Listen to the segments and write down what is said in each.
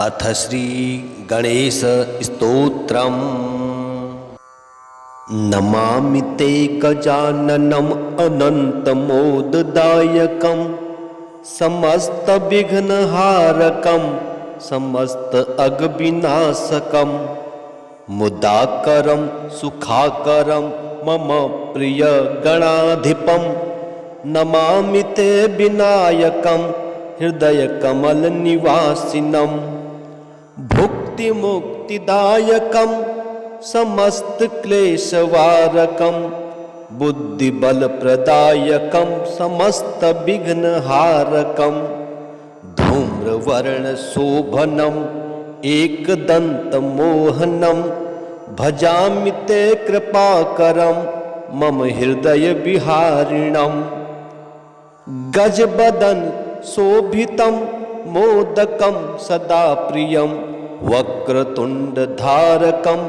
अथ श्री गणेश स्तोत्रम्। नमामि ते गजाननम् अनन्तमोददायकं समस्तविघ्नहारकं समस्त अघविनाशकं मुदाकरं सुखाकरं मम प्रिय गणाधिपं नमामि ते विनायकं हृदय कमल निवासिनम भुक्ति मुक्तिदायकम समस्त क्लेशवारकम बुद्धि बल प्रदायकम समस्त विघ्नहारकम धूम्रवर्ण शोभनम एकदंत मोहनम भजामि ते कृपाकरम मम हृदय विहारिणम गजबदन शोभितं मोदकं सदा प्रियं वक्रतुण्डधारकं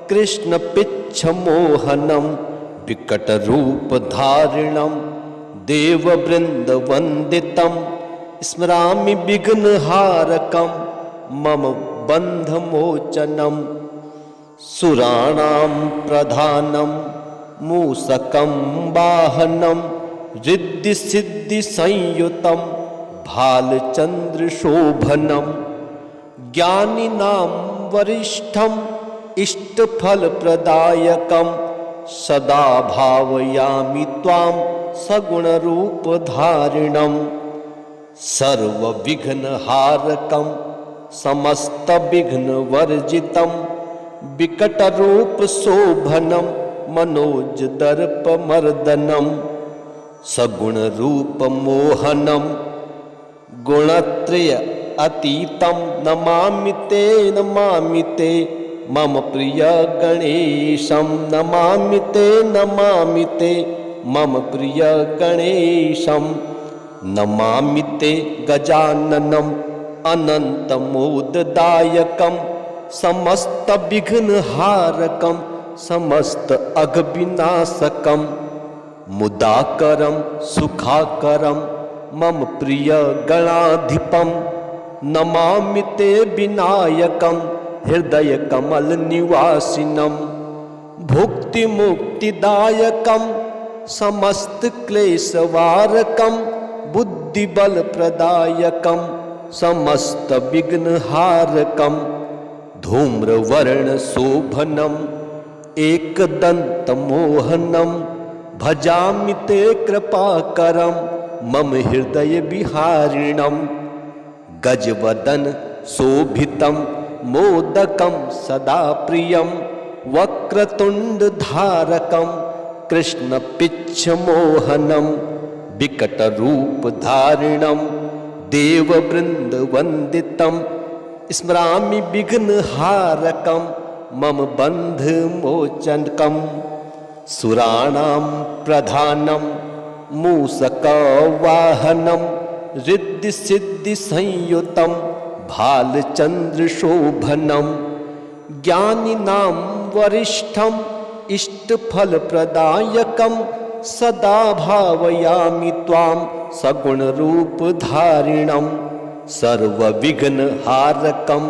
कृष्णपिच्छमोहनं विकटरूपधारिणं देववृन्दवन्दितं स्मरामि विघ्नहारकं मम बन्धमोचनं सुराणां प्रधानं मूषकं वाहनं रिद्धिसिद्धिसंयुतं भालचन्द्रशोभनं ज्ञानिनां वरिष्ठं इष्टफलप्रदायकं सदा भावयामि त्वां सगुणरूपधारिणं सर्वविघ्नहारकं समस्तविघ्नवर्जितं विकटरूपशोभनं मनोजदर्पमर्दनं सगुणरूपमोहनं गुणत्रय अतीतं नमामि ते मम प्रिय गणेशं नमामि ते मम प्रिय गणेशं नमामि ते गजाननम् अनन्तमोददायकं समस्तविघ्नहारकं समस्त अघविनाशकं मुदाकरं सुखाकरं मम प्रिय गणाधिपं नमामि ते विनायकं हृदय कमल निवासिनं भुक्ति मुक्तिदायकं समस्त क्लेशवारकं बुद्धिबल प्रदायकं समस्त विघ्नहारकं धूम्रवर्ण शोभनं एकदंतमोहनं भजामि ते कृपाकरं मम हृदय विहारिणं गजवदन शोभितं मोदकं सदा प्रियं वक्रतुण्डधारकं कृष्णपिच्छमोहनं विकटरूपधारिणं देववृन्दवन्दितं स्मरामि विघ्नहारकं मम बन्धमोचकं सुराणां प्रधानं मूषकवाहनं रिद्धिसिद्धिसंयुतं भालचन्द्रशोभनं ज्ञानिनां वरिष्ठं इष्टफलप्रदायकं सदा भावयामि त्वां सगुणरूपधारिणं सर्वविघ्नहारकं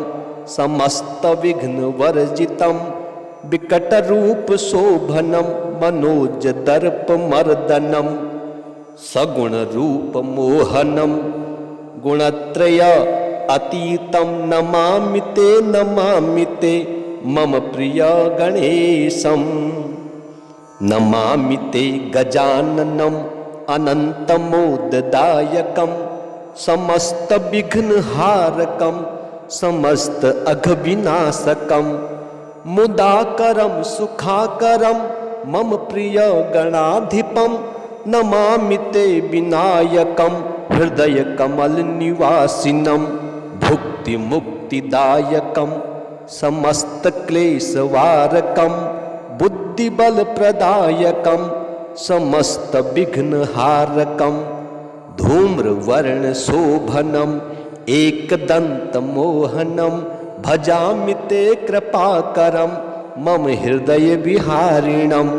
समस्तविघ्नवर्जितं विकटरूपशोभनं मनोजदर्पमर्दनं सगुणरूपमोहनं गुणत्रय अतीतं नमामि ते मम प्रिय गणेशं नमामि ते गजाननम् अनन्तमोददायकं समस्तविघ्नहारकं समस्त अघविनाशकं मुदाकरं सुखाकरं मम प्रिय गणाधिपं नमामि ते विनायकं हृदय कमल निवासिनं भुक्ति मुक्तिदायकं समस्त क्लेशवारकं बुद्धिबल प्रदायकं समस्त विघ्नहारकं धूम्रवर्ण शोभनं एकदंतमोहनं भजामि ते कृपाकरं मम हृदय विहारिणं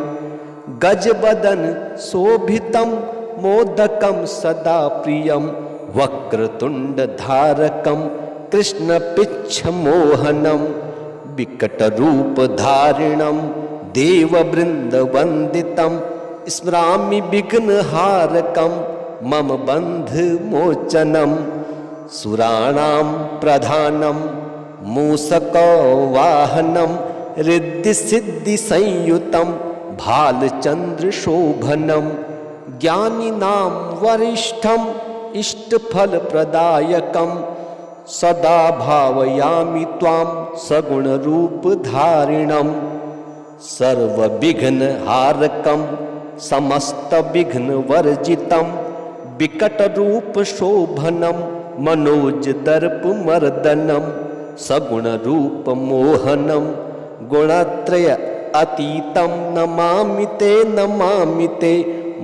गजवदन शोभितं मोदकं सदा प्रियं वक्रतुण्डधारकं कृष्ण पिच्छ मोहनम विकटरूपधारिणं देववृन्दवन्दितं स्मरामि विघ्नहारकं मम बन्धमोचनं सुराणां प्रधानं मूषकवाहनं रिद्धिसिद्धिसंयुतं भालचन्द्रशोभनं ज्ञानिनां वरिष्ठम् इष्टफलप्रदायकं सदा भावयामि त्वां सगुणरूपधारिणं सर्वविघ्नहारकं समस्तविघ्नवर्जितं विकटरूपशोभनं मनोजदर्पमर्दनं सगुणरूपमोहनं गुणत्रय अतीतं नमामि ते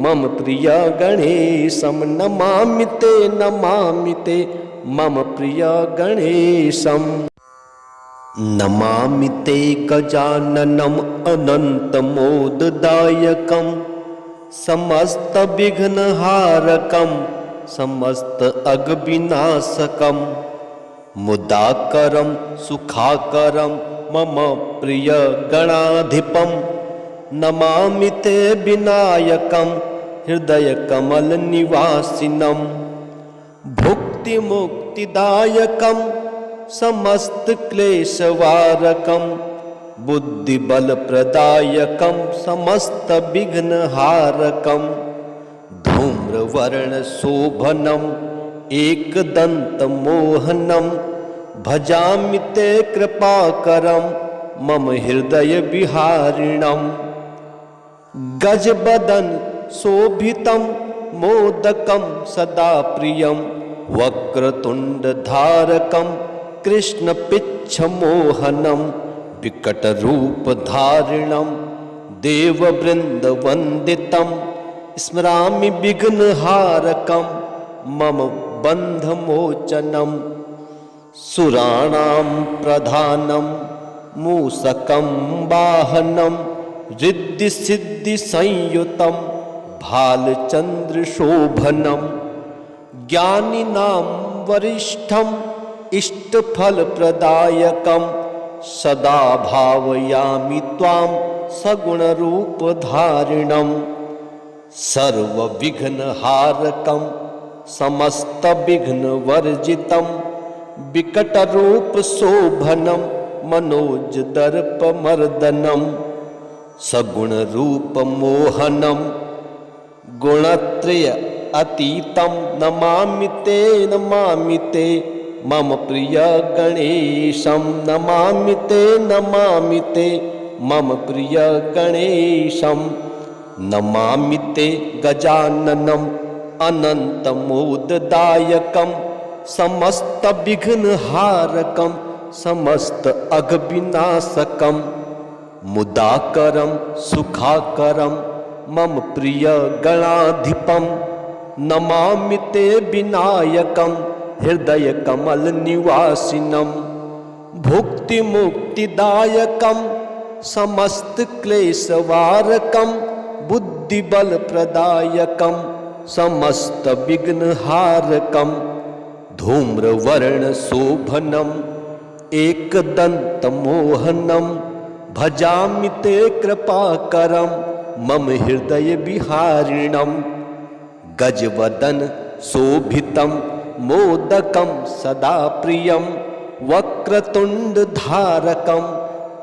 मम प्रिय गणेशं नमामि ते मम प्रिय गणेशं नमामि ते गजाननम् अनन्तमोददायकं समस्तविघ्नहारकं समस्त अघविनाशकं मुदाकरं सुखाकरं मम प्रिय गणाधिपं नमामि ते विनायकं हृदयकमलनिवासिनं भुक्तिमुक्तिदायकं समस्तक्लेशवारकं बुद्धिबलप्रदायकं समस्तविघ्नहारकं धूम्रवर्णशोभनम् एकदन्तमोहनं भजामि ते कृपाकरं मम हृदयविहारिणं गजबदन शोभितं मोदकं सदा प्रियं वक्रतुण्डधारकं कृष्णपिच्छमोहनं विकटरूपधारिणं देववृन्दवन्दितं स्मरामि विघ्नहारकं मम बन्धमोचनं सुराणां प्रधानं मूषकं वाहनं रिद्धिसिद्धिसंयुतं भालचन्द्रशोभनं ज्ञानिनां वरिष्ठम् इष्टफलप्रदायकं सदा भावयामि त्वां सगुणरूपधारिणं सर्वविघ्नहारकं समस्तविघ्नवर्जितं विकटरूपशोभनं मनोजदर्पमर्दनं सगुणरूपमोहनं गुणत्रय अतीतं नमामि ते मम प्रिय गणेशं नमामि ते मम प्रिय गणेशं नमामि ते गजाननम् अनन्तमोददायकं समस्तविघ्नहारकं समस्त अघविनाशकं मुदाकरं सुखाकरं मम प्रिय गणाधिपं नमामि ते विनायकं हृदयकमलनिवासिनं भुक्तिमुक्तिदायकं समस्तक्लेशवारकं बुद्धिबलप्रदायकं समस्तविघ्नहारकं धूम्रवर्णशोभनम् एकदन्तमोहनं भजामि ते कृपाकरं मम हृदयविहारिणं गजवदन शोभितं मोदकं सदा प्रियं वक्रतुण्डधारकं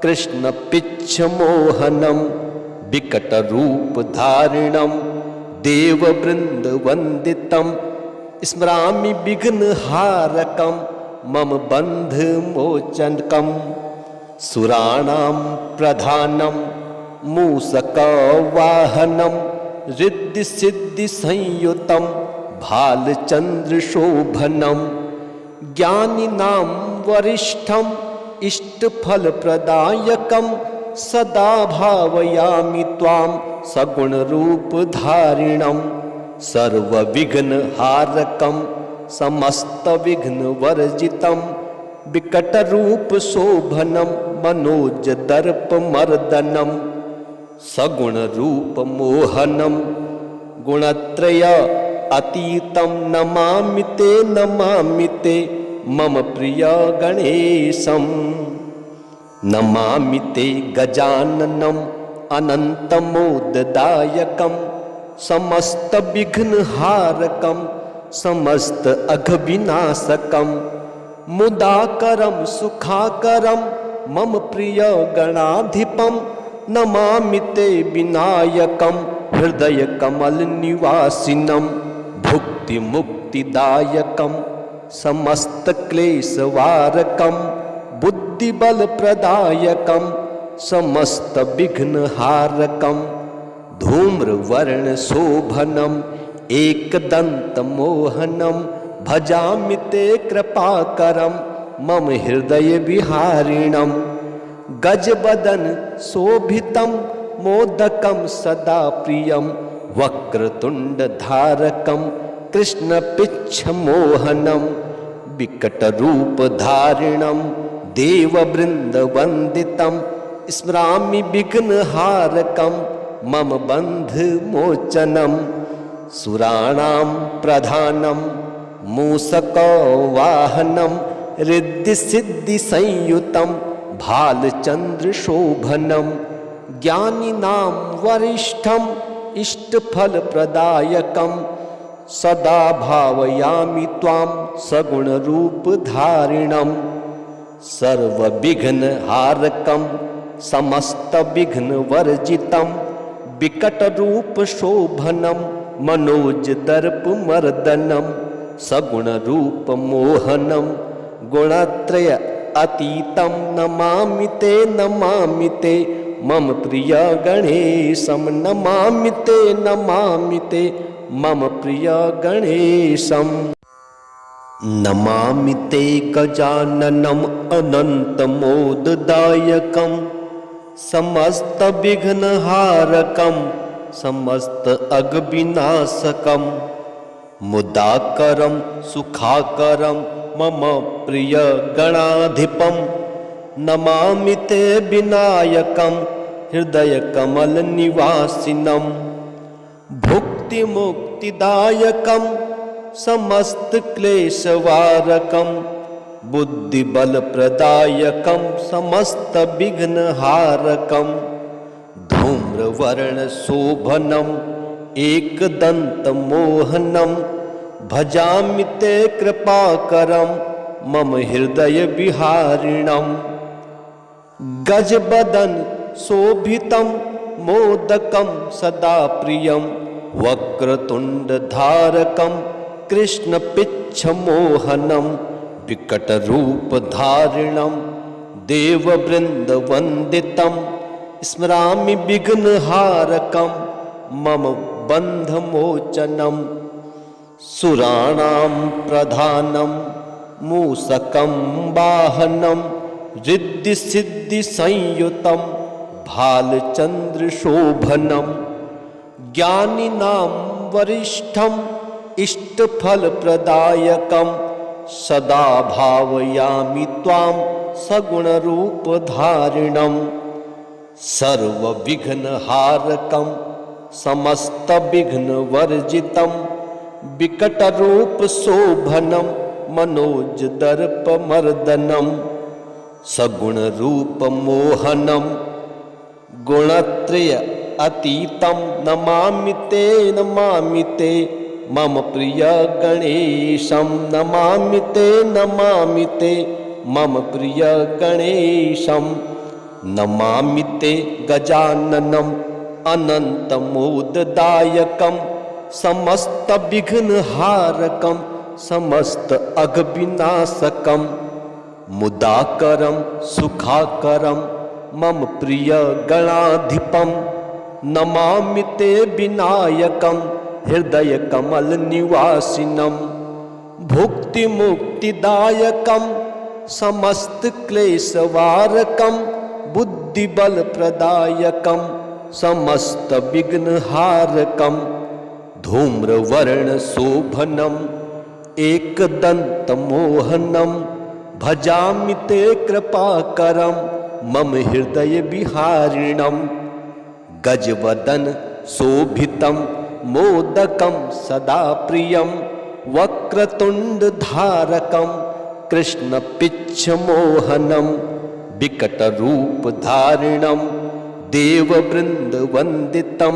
कृष्णपिच्छमोहनं विकटरूपधारिणं देववृन्दवन्दितं स्मरामि विघ्नहारकं मम बन्धमोचनकं सुराणां प्रधानं मूषकवाहनं रिद्धिसिद्धिसंयुतं भालचन्द्रशोभनं ज्ञानिनां वरिष्ठम् इष्टफलप्रदायकं सदा भावयामि त्वां सगुणरूपधारिणं सर्वविघ्नहारकं समस्तविघ्नवर्जितं विकटरूपशोभनं मनोजदर्पमर्दनं सगुणरूपमोहनं गुणत्रय अतीतं नमामि ते मम प्रिय गणेशम्। नमामि ते गजाननम् अनन्तमोददायकम् समस्तविघ्नहारकम् समस्त अघविनाशकम् मुदाकरं सुखाकरं मम प्रिय गणाधिपम्। नमामि ते विनायकं हृदय कमल निवासिनं भुक्ति मुक्तिदायकं समस्त क्लेशवारकं बुद्धिबल प्रदायकं समस्त विघ्नहारकं धूम्रवर्ण शोभनम् एकदन्तमोहनं भजामि ते कृपाकरं मम हृदय विहारिणं। गजवदन शोभितं मोदकं सदा प्रियं वक्रतुण्डधारकं कृष्णपिच्छमोहनं विकटरूपधारिणं देववृन्दवन्दितं स्मरामि विघ्नहारकं मम बन्धमोचनं। सुराणां प्रधानं मूषकवाहनं रिद्धिसिद्धिसंयुतं भालचन्द्रशोभनं ज्ञानिनां वरिष्ठम् इष्टफलप्रदायकं सदा भावयामि त्वां सगुणरूपधारिणं। सर्वविघ्नहारकं समस्तविघ्नवर्जितं विकटरूपशोभनं मनोजदर्पमर्दनं सगुणरूपमोहनं गुणत्रय अतीतं नमामि ते मम प्रिय गणेशं। नमामि ते मम प्रिय गणेशं। नमामि ते गजाननम् अनन्तमोददायकं समस्तविघ्नहारकं समस्त अघविनाशकं मुदाकरं सुखाकरं मम प्रिय गणाधिपम्। नमामि ते विनायकं हृदय कमल निवासिनं भुक्तिमुक्तिदायकं समस्त क्लेशवारकं बुद्धिबलप्रदायकं समस्त विघ्नहारकं धूम्रवर्णशोभनम् एकदन्तमोहनं भजामि ते कृपाकरं मम हृदय विहारिणं। गजवदन शोभितं मोदकं सदा प्रियं वक्रतुण्डधारकं कृष्णपिच्छमोहनं विकटरूपधारिणं देववृन्दवन्दितं स्मरामि विघ्नहारकं मम बन्धमोचनं। सुराणां प्रधानं मूषकं वाहनं रिद्धिसिद्धिसंयुतं भालचन्द्रशोभनं ज्ञानिनां वरिष्ठम् इष्टफलप्रदायकं सदा भावयामि त्वां सगुणरूपधारिणं। सर्वविघ्नहारकं समस्तविघ्नवर्जितं विकटरूपशोभनं मनोजदर्पमर्दनं सगुणरूपमोहनं गुणत्रय अतीतं नमामि ते मम प्रिय गणेशं। नमामि ते मम प्रिय गणेशं। नमामि ते गजाननम् अनन्तमोददायकं समस्तविघ्नहारकं समस्त अघविनाशकं मुदाकरं सुखाकरं मम प्रिय गणाधिपं। नमामि ते विनायकं हृदय कमल निवासिनं भुक्तिमुक्तिदायकं समस्त क्लेशवारकं बुद्धिबलप्रदायकं समस्त विघ्नहारकं धूम्रवर्णशोभनम् एकदन्तमोहनं भजामि ते कृपाकरं मम हृदय विहारिणं। गजवदन शोभितं मोदकं सदा प्रियं वक्रतुण्डधारकं कृष्ण पिच्छ मोहनम विकटरूपधारिणं देववृन्दवन्दितं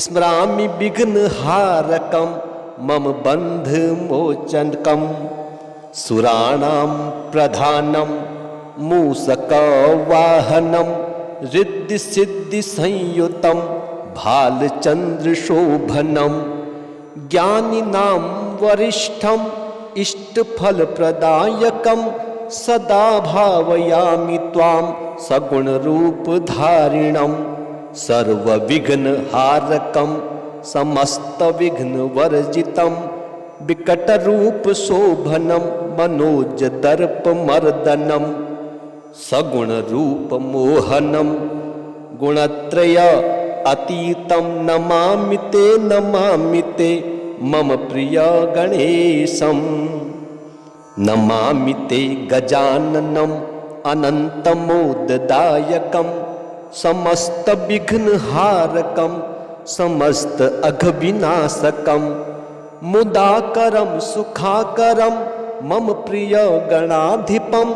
स्मरामि विघ्नहारकं मम बन्धमोचकं सुराणां प्रधानं मूषकवाहनं रिद्धिसिद्धिसंयुतं भालचन्द्रशोभनं ज्ञानिनां वरिष्ठं इष्टफलप्रदायकं सदा भावयामि त्वां सगुणरूपधारिणं सर्वविघ्नहारकं समस्तविघ्नवर्जितं विकटरूपशोभनं मनोजदर्पमर्दनं सगुणरूपमोहनं गुणत्रय अतीतं नमामि ते मम प्रिय गणेशं नमामि ते गजाननम् अनन्तमोददायकं समस्तविघ्नहारकं समस्त अघविनाशकं मुदाकरं सुखाकरं मम प्रिय गणाधिपं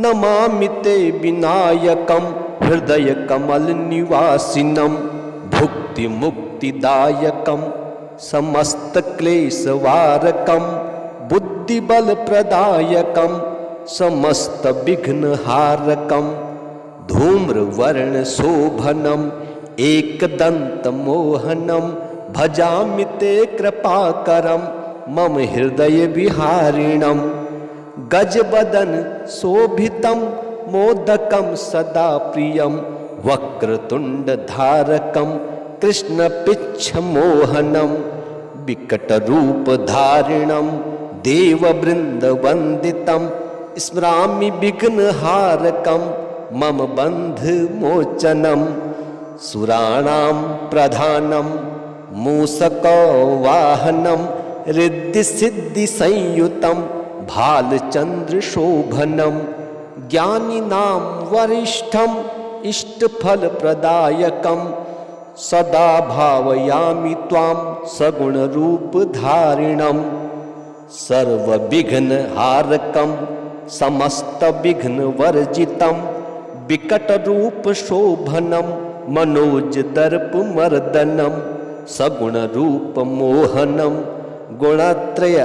नमामि ते विनायकं हृदयकमलनिवासिनं भुक्तिमुक्तिदायकं समस्तक्लेशवारकं बुद्धिबलप्रदायकं समस्तविघ्नहारकं धूम्रवर्णशोभनम् एकदन्तमोहनं भजामि ते कृपाकरं मम हृदयविहारिणं गजवदन शोभितं मोदकं सदा प्रियं वक्रतुण्डधारकं कृष्णपिच्छमोहनं विकटरूपधारिणं देववृन्दवन्दितं स्मरामि विघ्नहारकं मम बन्धमोचनं सुराणां प्रधानं मूषकवाहनं रिद्धिसिद्धिसंयुतं भालचन्द्रशोभनं ज्ञानिनां वरिष्ठम् इष्टफलप्रदायकं सदा भावयामि त्वां सगुणरूपधारिणं सर्वविघ्नहारकं समस्तविघ्नवर्जितं विकटरूपशोभनं मनोजदर्पमर्दनं सगुणरूपमोहनं गुणत्रय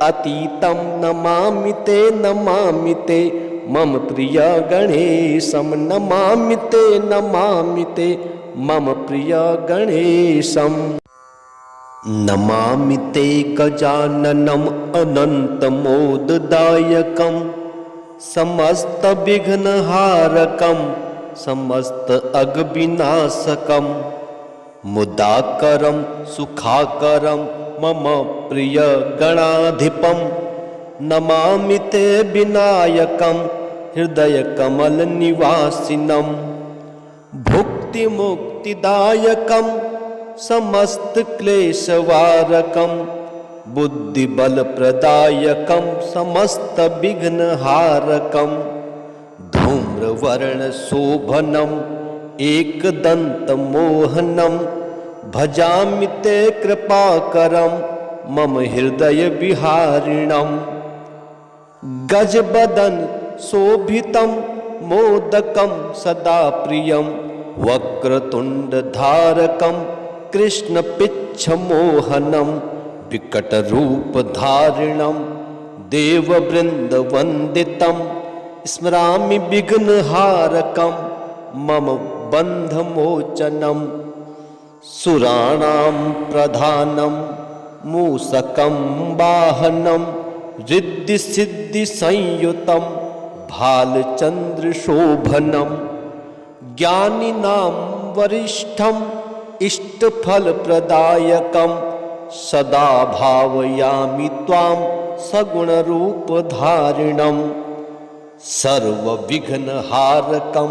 अतीतं नमामि ते मम प्रिय गणेशं नमामि ते मम प्रिय गणेशं नमामि ते गजाननम् अनन्तमोददायकं समस्तविघ्नहारकं समस्त अघविनाशकं मुदाकरं सुखाकरं मम प्रिय गणाधिपं नमामि ते विनायकं हृदयकमलनिवासिनं भुक्तिमुक्तिदायकं समस्तक्लेशवारकं बुद्धिबलप्रदायकं समस्तविघ्नहारकं धूम्रवर्णशोभनम् एकदन्तमोहनं भजामि ते कृपाकरं मम हृदयविहारिणं गजवदन शोभितं मोदकं सदा प्रियं वक्रतुण्डधारकं कृष्णपिच्छमोहनं विकटरूपधारिणं देववृन्दवन्दितं स्मरामि विघ्नहारकं मम बन्धमोचनं सुराणां प्रधानं मूषकं वाहनं रिद्धिसिद्धिसंयुतं भालचन्द्रशोभनं ज्ञानिनां वरिष्ठम् इष्टफलप्रदायकं सदा भावयामि त्वां सगुणरूपधारिणं सर्वविघ्नहारकं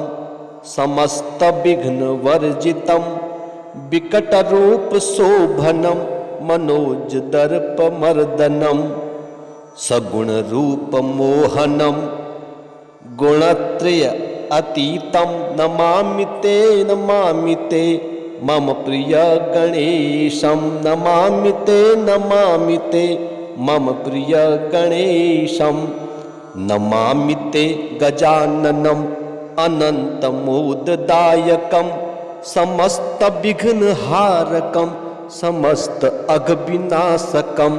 समस्तविघ्नवर्जितं विकटरूपशोभनं मनोजदर्पमर्दनं सगुणरूपमोहनं गुणत्रय अतीतं नमामि ते मम प्रिय गणेशं नमामि ते मम प्रिय गणेशं नमामि ते गजाननम् अनन्तमोददायकं समस्तविघ्नहारकं समस्त अघविनाशकं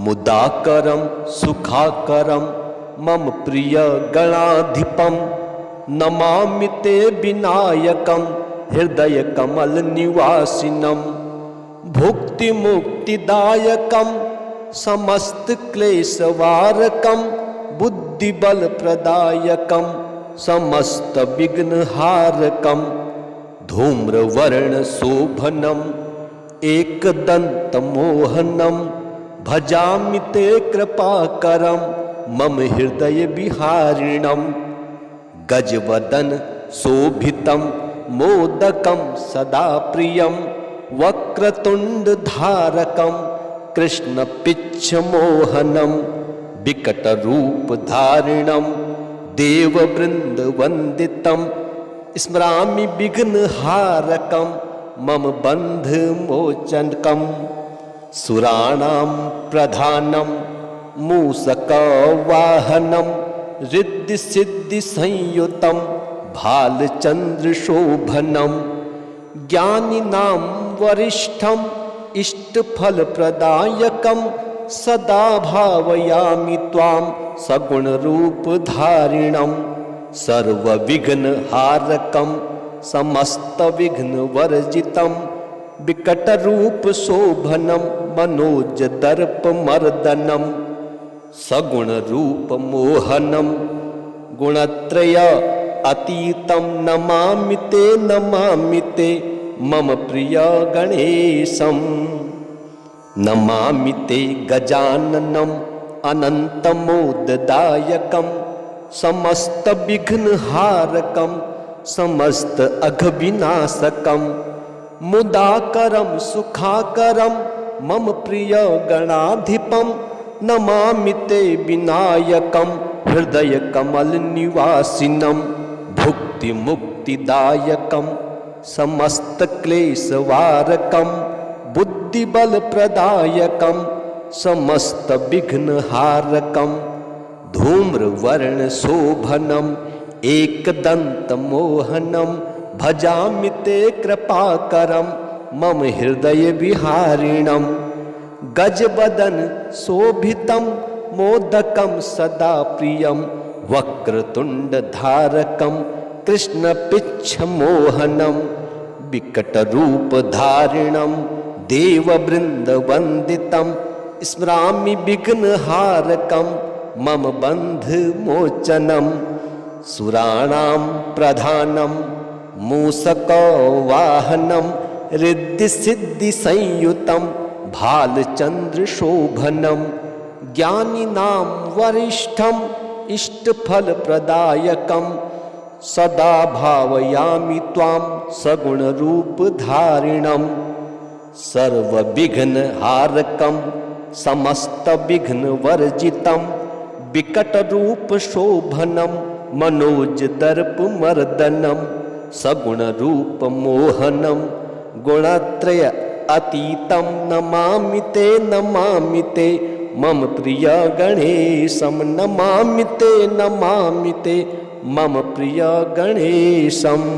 मुदाकरं सुखाकरं मम प्रिय गणाधिपं नमामि ते विनायकं हृदय कमल निवासिनं भुक्तिमुक्तिदायकं समस्त क्लेशवारकं बुद्धिबल प्रदायकं समस्त विघ्नहारकं धूम्रवर्ण शोभनम् एकदन्तमोहनं भजामि ते कृपाकरं मम हृदय विहारिणं गजवदन शोभितं मोदकं सदा प्रियं वक्रतुण्डधारकं कृष्णपिच्छमोहनं विकटरूपधारिणं देववृन्दवन्दितं स्मरामि विघ्नहारकं मम बन्धमोचकं सुराणां प्रधानं मूषकवाहनं रिद्धिसिद्धिसंयुतं भालचन्द्रशोभनं ज्ञानिनां वरिष्ठम् इष्टफलप्रदायकं सदा भावयामि त्वां सगुणरूपधारिणं सर्वविघ्नहारकं समस्तविघ्नवर्जितं विकटरूपशोभनं मनोजदर्पमर्दनं सगुणरूपमोहनं गुणत्रय अतीतं नमामि ते मम प्रिय गणेशं नमामि ते गजाननम् अनन्तमोददायकं समस्तविघ्नहारकं समस्त अघविनाशकं मुदाकरं सुखाकरं मम प्रिय गणाधिपं नमामि ते विनायकं हृदय कमल निवासिनं भुक्तिमुक्तिदायकं समस्त क्लेशवारकं बुद्धिबल प्रदायकं समस्त विघ्नहारकं धूम्रवर्ण शोभनम् एकदन्तमोहनं भजामि ते कृपाकरं मम हृदय विहारिणं गजवदन शोभितं मोदकं सदा प्रियं वक्रतुण्डधारकं कृष्णपिच्छमोहनं विकटरूपधारिणं देववृन्दवन्दितं स्मरामि विघ्नहारकं मम बन्धमोचनं सुराणां प्रधानं मूषकवाहनं रिद्धिसिद्धिसंयुतं भालचन्द्रशोभनं ज्ञानिनां वरिष्ठम् इष्टफलप्रदायकं सदा भावयामि त्वां सगुणरूपधारिणं सर्वविघ्नहारकं समस्तविघ्नवर्जितं विकटरूपशोभनं मनोजदर्पमर्दनं सगुणरूपमोहनं गुणत्रय अतीतं नमामि ते मम प्रिय गणेशं नमामि ते मम प्रिय गणेशम्।